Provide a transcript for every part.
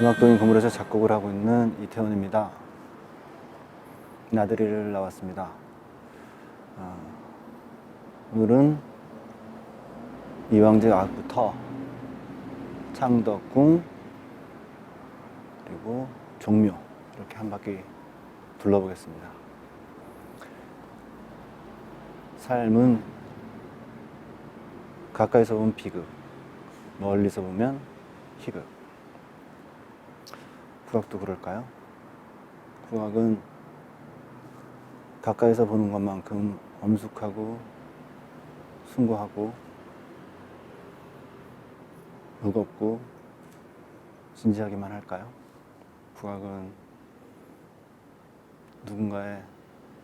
음악동인 건물에서 작곡을 하고 있는 이태원입니다. 나들이를 나왔습니다. 오늘은 이왕제 악부터 창덕궁 그리고 종묘 이렇게 한 바퀴 둘러보겠습니다. 삶은 가까이서 보면 비극, 멀리서 보면 희극. 국악도 그럴까요? 국악은 가까이서 보는 것만큼 엄숙하고 숭고하고 무겁고 진지하기만 할까요? 국악은 누군가의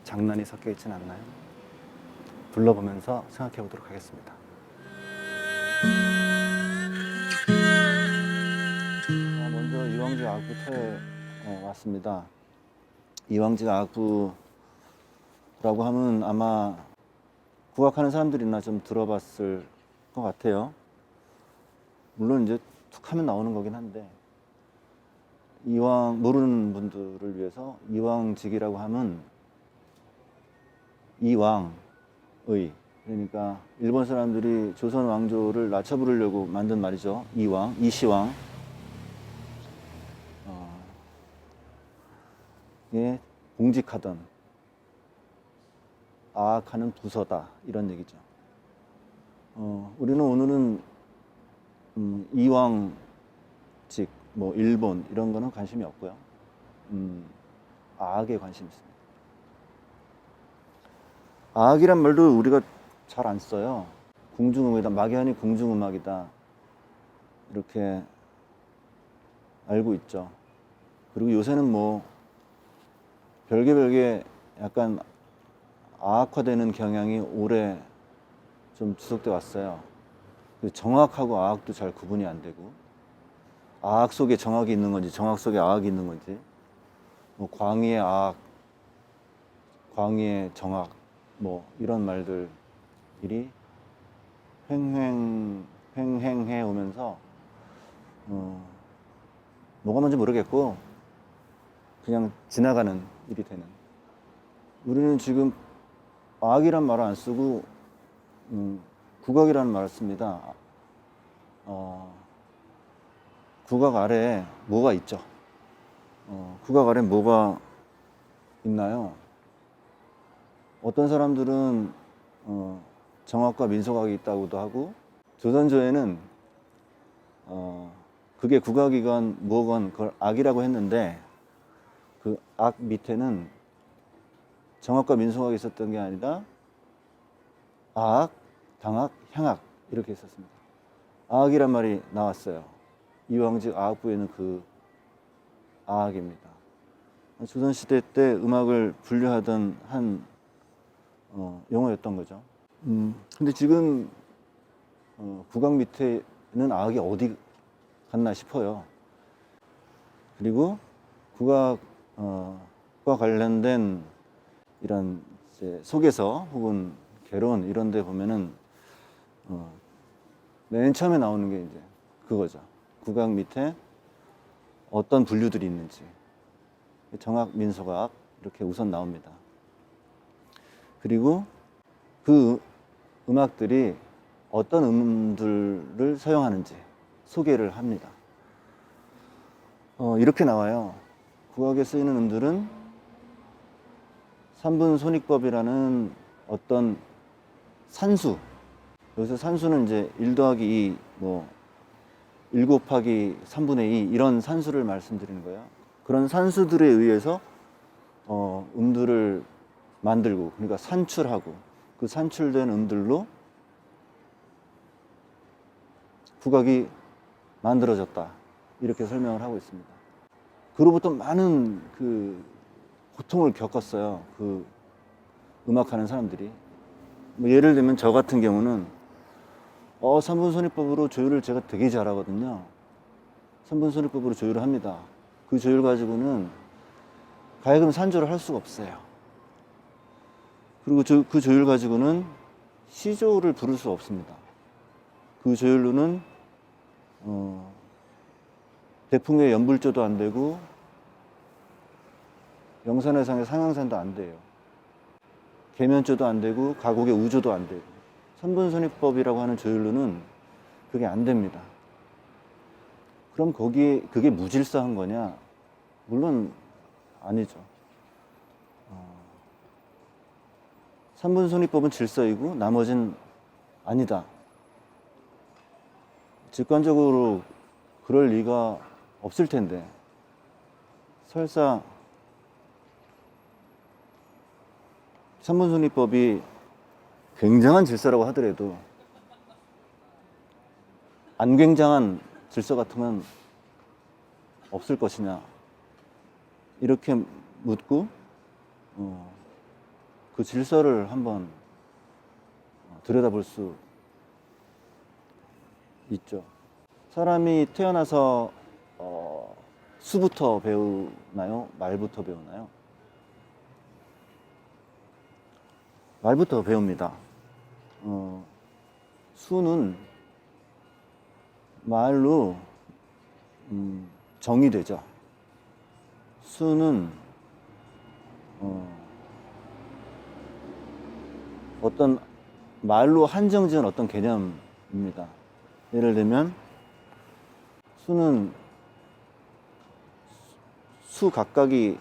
장난이 섞여 있진 않나요? 둘러보면서 생각해 보도록 하겠습니다. 먼저 이왕제 악부터에 왔습니다. 이왕제 악부라고 하면 아마 국악하는 사람들이나 좀 들어봤을 것 같아요. 물론 이제 툭 하면 나오는 거긴 한데, 이왕 모르는 분들을 위해서 이왕직이라고 하면 이왕의, 그러니까 일본 사람들이 조선 왕조를 낮춰 부르려고 만든 말이죠. 이왕, 이시왕. 예, 봉직하던 아악하는 부서다 이런 얘기죠. 우리는 오늘은 이왕직, 뭐 일본 이런 거는 관심이 없고요. 아악에 관심이 있습니다. 아악이란 말도 우리가 잘 안 써요. 궁중음악이다, 막연히 궁중음악이다 이렇게 알고 있죠. 그리고 요새는 뭐 별개 약간 아악화되는 경향이 오래 좀 지속돼 왔어요. 정악하고 아악도 잘 구분이 안 되고, 아악 속에 정악이 있는 건지 정악 속에 아악이 있는 건지, 뭐 광의의 아악, 광의의 정악, 뭐 이런 말들이 횡행해 오면서 뭐가 뭔지 모르겠고 그냥 지나가는 일이 되는. 우리는 지금 악이란 말을 안 쓰고 국악이라는 말을 씁니다. 국악 아래에 뭐가 있죠? 국악 아래에 뭐가 있나요? 어떤 사람들은 정악과 민속악이 있다고도 하고, 조선조에는 그게 국악이건 뭐건 그걸 악이라고 했는데, 그 악 밑에는 정악과 민속악이 있었던 게 아니라 아악, 당악, 향악 이렇게 있었습니다. 아악이란 말이 나왔어요. 이왕직 아악부에는 그 아악입니다. 조선시대 때 음악을 분류하던 한 용어였던 거죠. 근데 지금 국악 밑에는 아악이 어디 갔나 싶어요. 그리고 국악과 관련된 이런 이제 속에서 혹은 개론 이런 데 보면은 맨 처음에 나오는 게 이제 그거죠. 국악 밑에 어떤 분류들이 있는지. 정악, 민속악 이렇게 우선 나옵니다. 그리고 그 음악들이 어떤 음들을 사용하는지 소개를 합니다. 이렇게 나와요. 국악에 쓰이는 음들은 3분 손익법이라는 어떤 산수, 여기서 산수는 이제 1 더하기 2, 뭐 1 곱하기 3분의 2 이런 산수를 말씀드리는 거예요. 그런 산수들에 의해서 음들을 만들고, 그러니까 산출하고, 그 산출된 음들로 국악이 만들어졌다 이렇게 설명을 하고 있습니다. 그로부터 많은 그 고통을 겪었어요. 그 음악하는 사람들이. 뭐 예를 들면 저 같은 경우는 3분 손익법으로 조율을 제가 되게 잘하거든요. 3분 손익법으로 조율을 합니다. 그 조율 가지고는 가야금 산조를 할 수가 없어요. 그리고 그 조율 가지고는 시조를 부를 수 없습니다. 그 조율로는 대풍의 연불조도 안 되고 영산회상의 상향산도 안 돼요. 계면조도 안 되고 가곡의 우조도 안 되고 선분손이법이라고 하는 조율로는 그게 안 됩니다. 그럼 그게 무질서한 거냐? 물론 아니죠. 삼분손이법은 질서이고 나머진 아니다. 직관적으로 그럴 리가 없을 텐데 설사 삼분손이법이 굉장한 질서라고 하더라도 안 굉장한 질서 같은 건 없을 것이냐 이렇게 묻고 그 질서를 한번 들여다볼 수 있죠. 사람이 태어나서 수부터 배우나요? 말부터 배우나요? 말부터 배웁니다. 수는 말로 정의되죠. 수는 어떤 말로 한정지은 어떤 개념입니다. 예를 들면 수는 수 각각이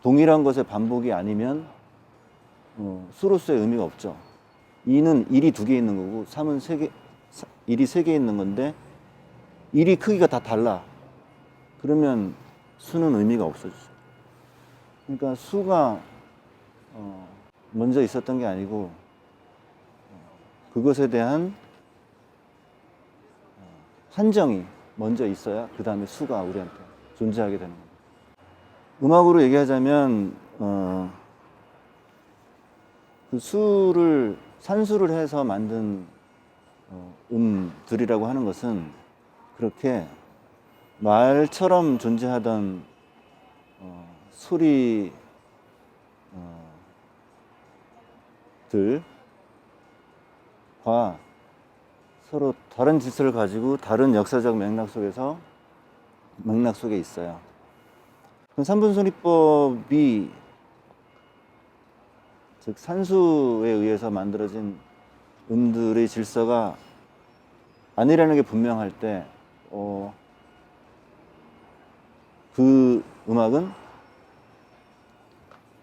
동일한 것의 반복이 아니면 수로서의 의미가 없죠. 2는 1이 2개 있는 거고 3은 3개, 1이 3개 있는 건데 1이 크기가 다 달라. 그러면 수는 의미가 없어지죠. 그러니까 수가 먼저 있었던 게 아니고 그것에 대한 한정이 먼저 있어야 그 다음에 수가 우리한테 존재하게 되는 겁니다. 음악으로 얘기하자면 그 수를 산수를 해서 만든 음들이라고 하는 것은 그렇게 말처럼 존재하던 소리들과 서로 다른 질서를 가지고 다른 역사적 맥락 속에 있어요. 삼분손이법이 즉 산수에 의해서 만들어진 음들의 질서가 아니라는 게 분명할 때 그 음악은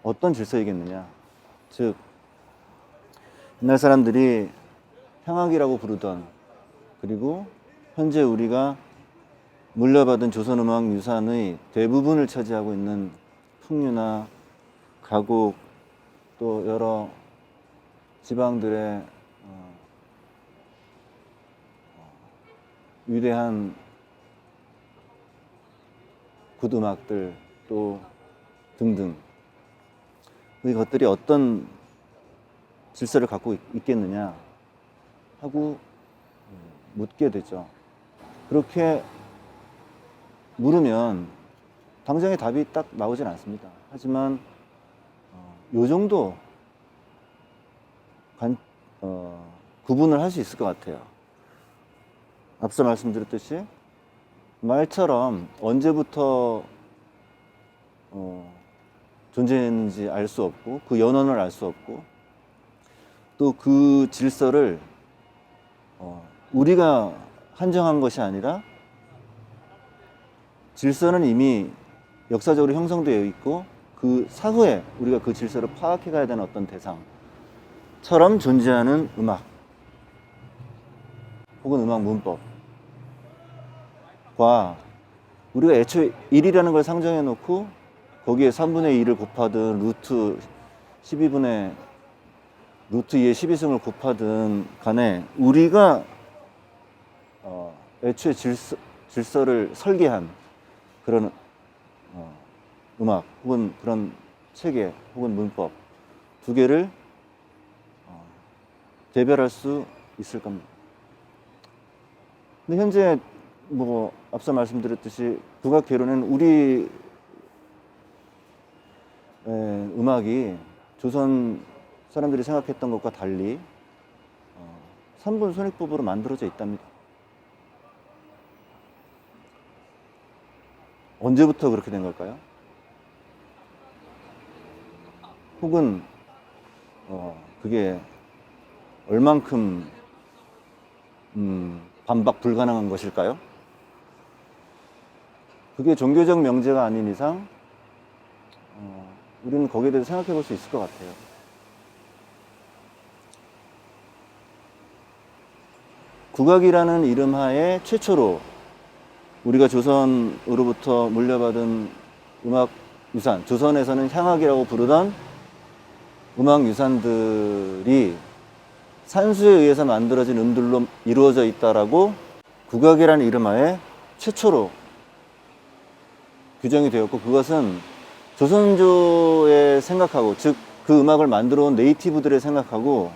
어떤 질서이겠느냐. 즉 옛날 사람들이 향악이라고 부르던 그리고 현재 우리가 물려받은 조선음악 유산의 대부분을 차지하고 있는 풍류나 가곡 또 여러 지방들의 위대한 굿음악들 또 등등 이것들이 어떤 질서를 갖고 있겠느냐 하고 묻게 되죠. 그렇게 물으면 당장의 답이 딱 나오진 않습니다. 하지만 요 정도 구분을 할 수 있을 것 같아요. 앞서 말씀드렸듯이 말처럼 언제부터 존재했는지 알 수 없고 그 연원을 알 수 없고 또 그 질서를 우리가 한정한 것이 아니라 질서는 이미 역사적으로 형성되어 있고 그 사후에 우리가 그 질서를 파악해 가야 되는 어떤 대상처럼 존재하는 음악 혹은 음악 문법과 우리가 애초에 1이라는 걸 상정해 놓고 거기에 3분의 2를 곱하든 루트 2의 12승을 곱하든 간에 우리가 애초에 질서를 설계한 그런 음악 혹은 그런 체계 혹은 문법 두 개를 대별할 수 있을 겁니다. 근데 현재 뭐 앞서 말씀드렸듯이 국악계로는 우리 음악이 조선 사람들이 생각했던 것과 달리 3분 손익법으로 만들어져 있답니다. 언제부터 그렇게 된 걸까요? 혹은 그게 얼만큼 반박 불가능한 것일까요? 그게 종교적 명제가 아닌 이상 우리는 거기에 대해서 생각해 볼 수 있을 것 같아요. 국악이라는 이름 하에 최초로 우리가 조선으로부터 물려받은 음악 유산, 조선에서는 향악이라고 부르던 음악 유산들이 산수에 의해서 만들어진 음들로 이루어져 있다라고 국악이라는 이름 하에 최초로 규정이 되었고, 그것은 조선조의 생각하고, 즉 그 음악을 만들어 온 네이티브들의 생각하고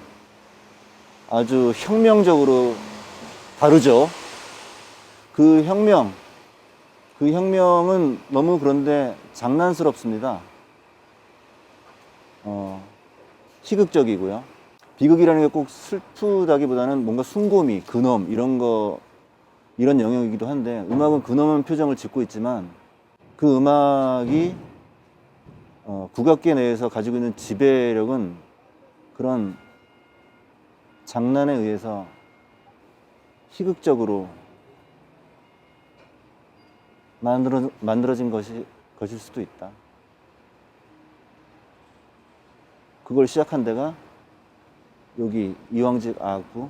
아주 혁명적으로 다르죠. 그 혁명은 너무 그런데 장난스럽습니다. 희극적이고요. 비극이라는 게 꼭 슬프다기보다는 뭔가 숭고미, 근엄 이런 영역이기도 한데, 음악은 근엄한 표정을 짓고 있지만 그 음악이 국악계 내에서 가지고 있는 지배력은 그런 장난에 의해서 희극적으로 만들어진 것일 수도 있다. 그걸 시작한 데가 여기 이황직 아구입니다.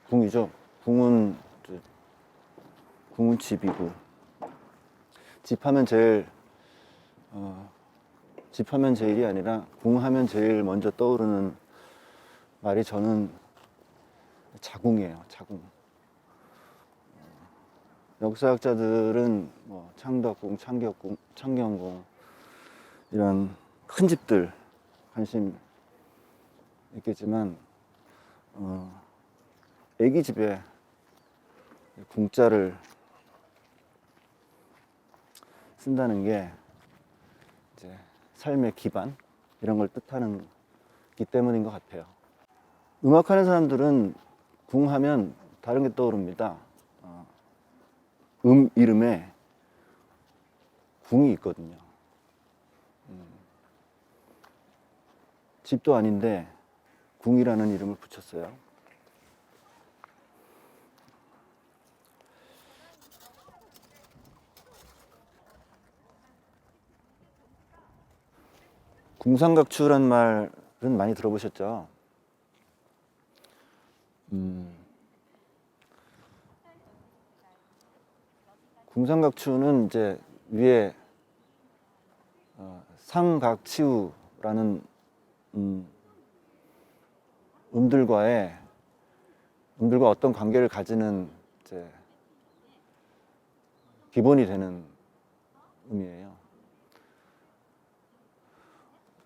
궁이죠. 궁은 집이고, 집하면 제일이 아니라 궁하면 제일 먼저 떠오르는 말이 저는 자궁이에요. 자궁. 역사학자들은 뭐 창덕궁, 창경궁 이런 큰 집들 관심 있겠지만 애기 집에 궁자를 쓴다는 게 이제 삶의 기반 이런 걸 뜻하는 기 때문인 것 같아요. 음악하는 사람들은 궁하면 다른 게 떠오릅니다. 이름에 궁이 있거든요. 집도 아닌데 궁이라는 이름을 붙였어요. 궁상각추란 말은 많이 들어보셨죠? 궁상각추는 이제 위에 상각치우라는 음들과 어떤 관계를 가지는 이제 기본이 되는 음이에요.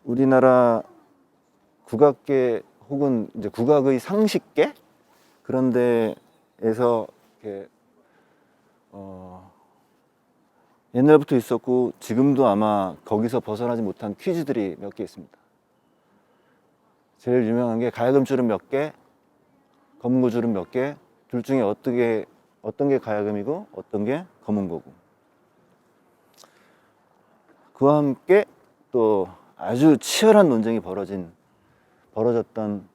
우리나라 국악계 혹은 이제 국악의 상식계 그런 데에서 이렇게 옛날부터 있었고 지금도 아마 거기서 벗어나지 못한 퀴즈들이 몇 개 있습니다. 제일 유명한 게 가야금줄은 몇 개, 검은고줄은 몇 개, 둘 중에 어떤 게 가야금이고 어떤 게 검은고고. 그와 함께 또 아주 치열한 논쟁이 벌어졌던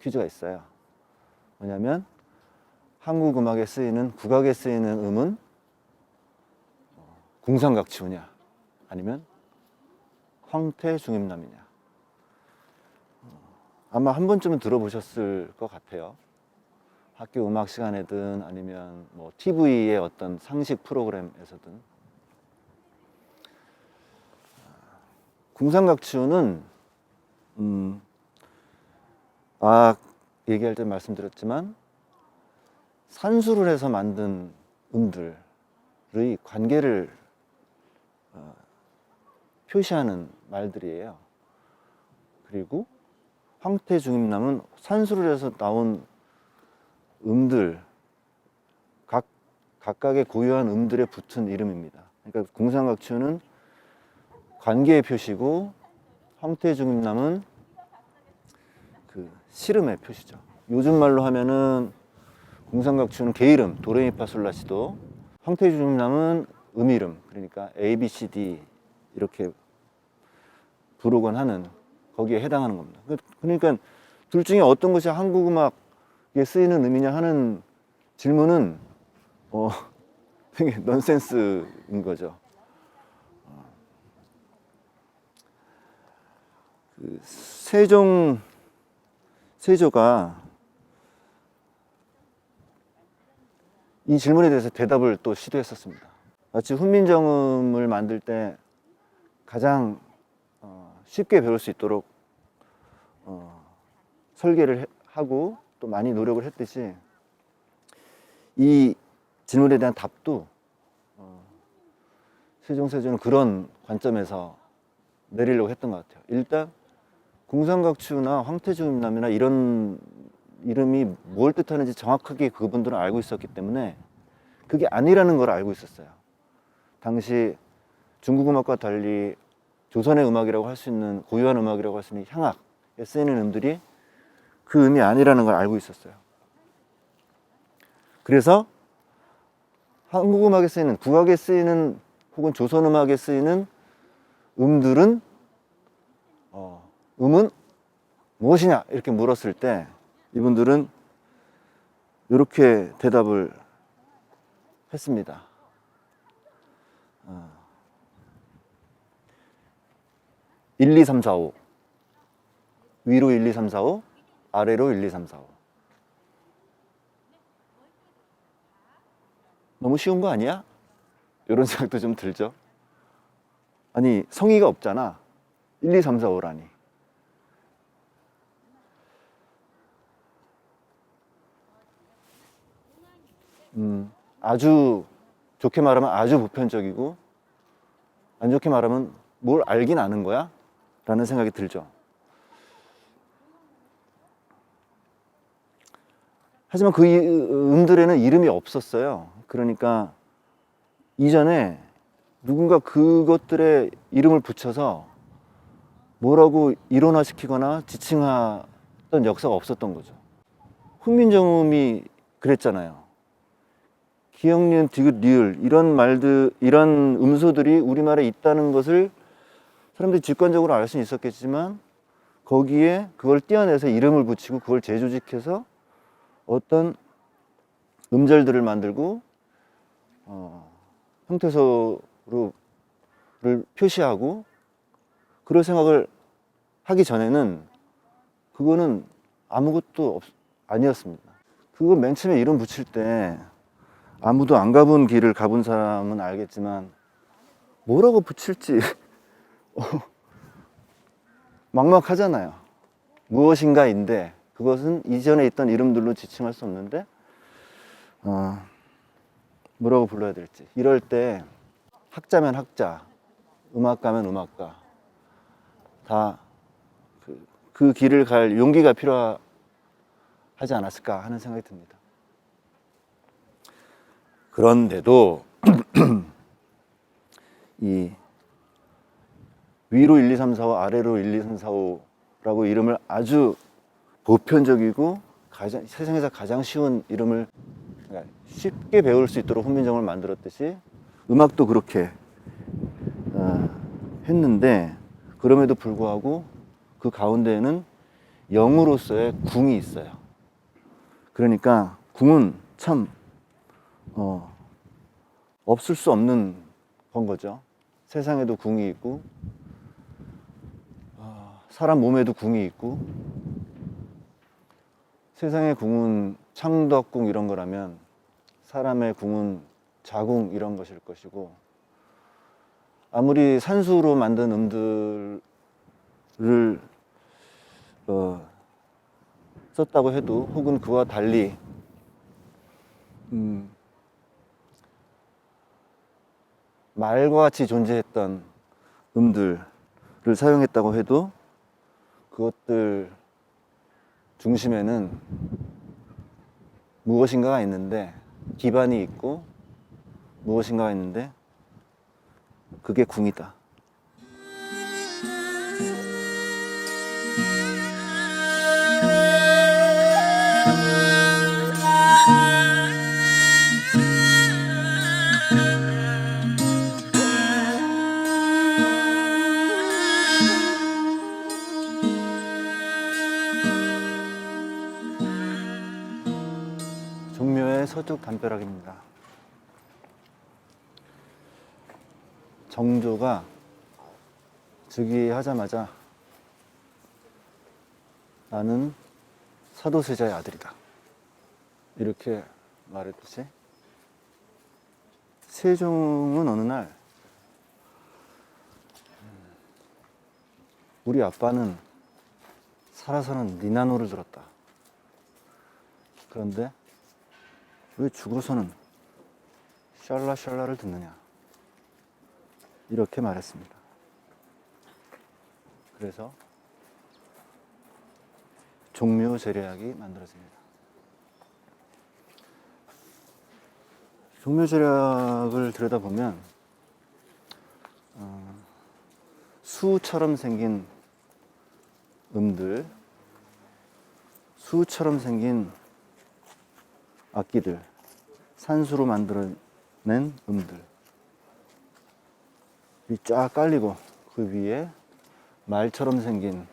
퀴즈가 있어요. 뭐냐면 한국 음악에 쓰이는 국악에 쓰이는 음은 궁상각치우냐 아니면 황태중임남이냐. 아마 한 번쯤은 들어보셨을 것 같아요. 학교 음악 시간에든 아니면 뭐 TV의 어떤 상식 프로그램에서든. 궁상각치우는 얘기할 때 말씀드렸지만 산수를 해서 만든 음들의 관계를 표시하는 말들이에요. 그리고 황태중임남은 산수를 해서 나온 음들, 각각의 고유한 음들에 붙은 이름입니다. 그러니까 궁상각추는 관계의 표시고 황태중임남은 그 씨름의 표시죠. 요즘 말로 하면은 궁상각추는 개이름 도레미파솔라시도, 황태중임남은 음이름, 그러니까 A, B, C, D 이렇게 부르곤 하는, 거기에 해당하는 겁니다. 그러니까 둘 중에 어떤 것이 한국 음악에 쓰이는 음이냐 하는 질문은 되게 넌센스인 거죠. 그 세조가 이 질문에 대해서 대답을 또 시도했었습니다. 마치 훈민정음을 만들 때 가장 쉽게 배울 수 있도록 설계를 하고 또 많이 노력을 했듯이, 이 질문에 대한 답도 세종세조는 그런 관점에서 내리려고 했던 것 같아요. 일단 궁상각추나 황태중임남이나 이런 이름이 뭘 뜻하는지 정확하게 그분들은 알고 있었기 때문에 그게 아니라는 걸 알고 있었어요. 당시 중국 음악과 달리 조선의 음악이라고 할 수 있는, 고유한 음악이라고 할 수 있는 향악에 쓰이는 음들이 그 음이 아니라는 걸 알고 있었어요. 그래서 한국 음악에 쓰이는, 국악에 쓰이는 혹은 조선 음악에 쓰이는 음들은 음은 무엇이냐 이렇게 물었을 때 이분들은 이렇게 대답을 했습니다. 1, 2, 3, 4, 5. 위로 1, 2, 3, 4, 5, 아래로 1, 2, 3, 4, 5. 너무 쉬운 거 아니야? 이런 생각도 좀 들죠. 아니, 성의가 없잖아. 1, 2, 3, 4, 5라니. 아주 좋게 말하면 아주 보편적이고, 안 좋게 말하면 뭘 알긴 아는 거야? 라는 생각이 들죠. 하지만 그 음들에는 이름이 없었어요. 그러니까 이전에 누군가 그것들의 이름을 붙여서 뭐라고 일원화시키거나 지칭하던 역사가 없었던 거죠. 훈민정음이 그랬잖아요. 기역, 니은, 디귿, 리을 이런 말들, 이런 음소들이 우리말에 있다는 것을 사람들이 직관적으로 알 수는 있었겠지만 거기에 그걸 떼어내서 이름을 붙이고 그걸 재조직해서 어떤 음절들을 만들고 형태소를 표시하고 그럴 생각을 하기 전에는 그거는 아무것도 아니었습니다. 그거 맨 처음에 이름 붙일 때 아무도 안 가본 길을 가본 사람은 알겠지만 뭐라고 붙일지 막막하잖아요. 무엇인가인데 그것은 이전에 있던 이름들로 지칭할 수 없는데 뭐라고 불러야 될지. 이럴 때 학자면 학자, 음악가면 음악가 다 그 길을 갈 용기가 필요하지 않았을까 하는 생각이 듭니다. 그런데도 이 위로 1, 2, 3, 4, 5, 아래로 1, 2, 3, 4, 5라고 이름을 아주 보편적이고 세상에서 가장 쉬운 이름을 쉽게 배울 수 있도록 훈민정음을 만들었듯이 음악도 그렇게 했는데, 그럼에도 불구하고 그 가운데에는 영으로서의 궁이 있어요. 그러니까 궁은 참 없을 수 없는 건 거죠. 세상에도 궁이 있고 사람 몸에도 궁이 있고, 세상의 궁은 창덕궁 이런 거라면 사람의 궁은 자궁 이런 것일 것이고, 아무리 산수로 만든 음들을 썼다고 해도 혹은 그와 달리 말과 같이 존재했던 음들을 사용했다고 해도 그것들 중심에는 무엇인가가 있는데, 기반이 있고 무엇인가가 있는데 그게 궁이다. 종묘의 서죽 담벼락입니다. 정조가 즉위하자마자 나는 사도세자의 아들이다, 이렇게 말했듯이 세종은 어느 날 우리 아빠는 살아서는 니나노를 들었다. 그런데 왜 죽어서는 샬라샬라를 듣느냐, 이렇게 말했습니다. 그래서 종묘제례학이 만들어집니다. 종묘제례학을 들여다보면 수처럼 생긴 음들, 수처럼 생긴 악기들, 산수로 만들어낸 음들 이 쫙 깔리고 그 위에 말처럼 생긴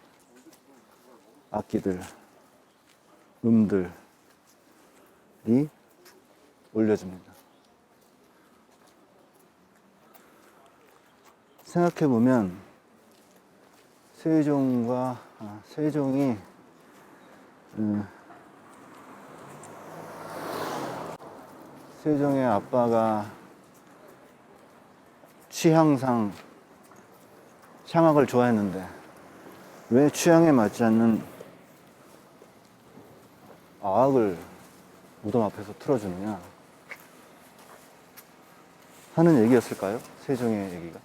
악기들, 음들이 올려집니다. 생각해보면 세종이 세종의 아빠가 취향상 향악을 좋아했는데 왜 취향에 맞지 않는 아악을 무덤 앞에서 틀어주느냐 하는 얘기였을까요? 세종의 얘기가.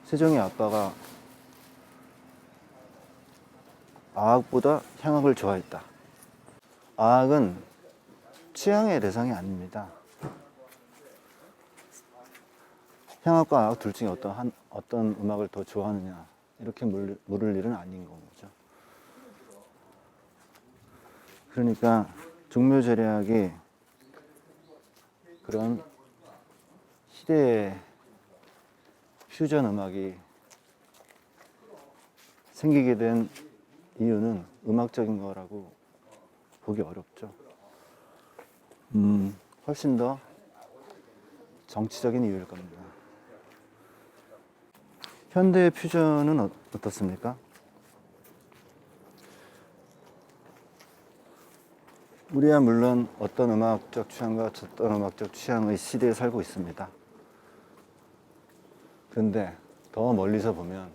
세종의 아빠가 아악보다 향악을 좋아했다. 아악은 취향의 대상이 아닙니다. 향악과 아악 둘 중에 어떤 음악을 더 좋아하느냐 이렇게 물을 일은 아닌 거죠. 그러니까 종묘제례학이 그런 시대의 퓨전 음악이 생기게 된 이유는 음악적인 거라고 보기 어렵죠. 훨씬 더 정치적인 이유일 겁니다. 현대의 퓨전은 어떻습니까? 우리야 물론 어떤 음악적 취향과 어떤 음악적 취향의 시대에 살고 있습니다. 그런데 더 멀리서 보면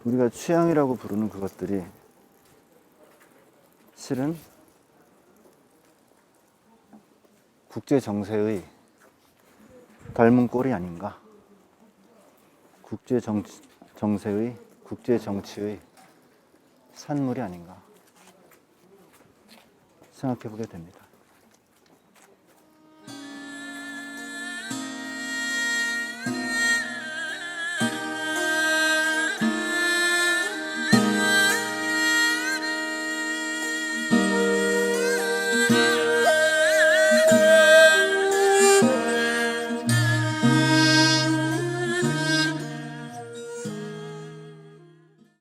우리가 취향이라고 부르는 그것들이 실은 국제 정세의 닮은 꼴이 아닌가, 국제 정세의, 국제 정치의 산물이 아닌가 생각해 보게 됩니다.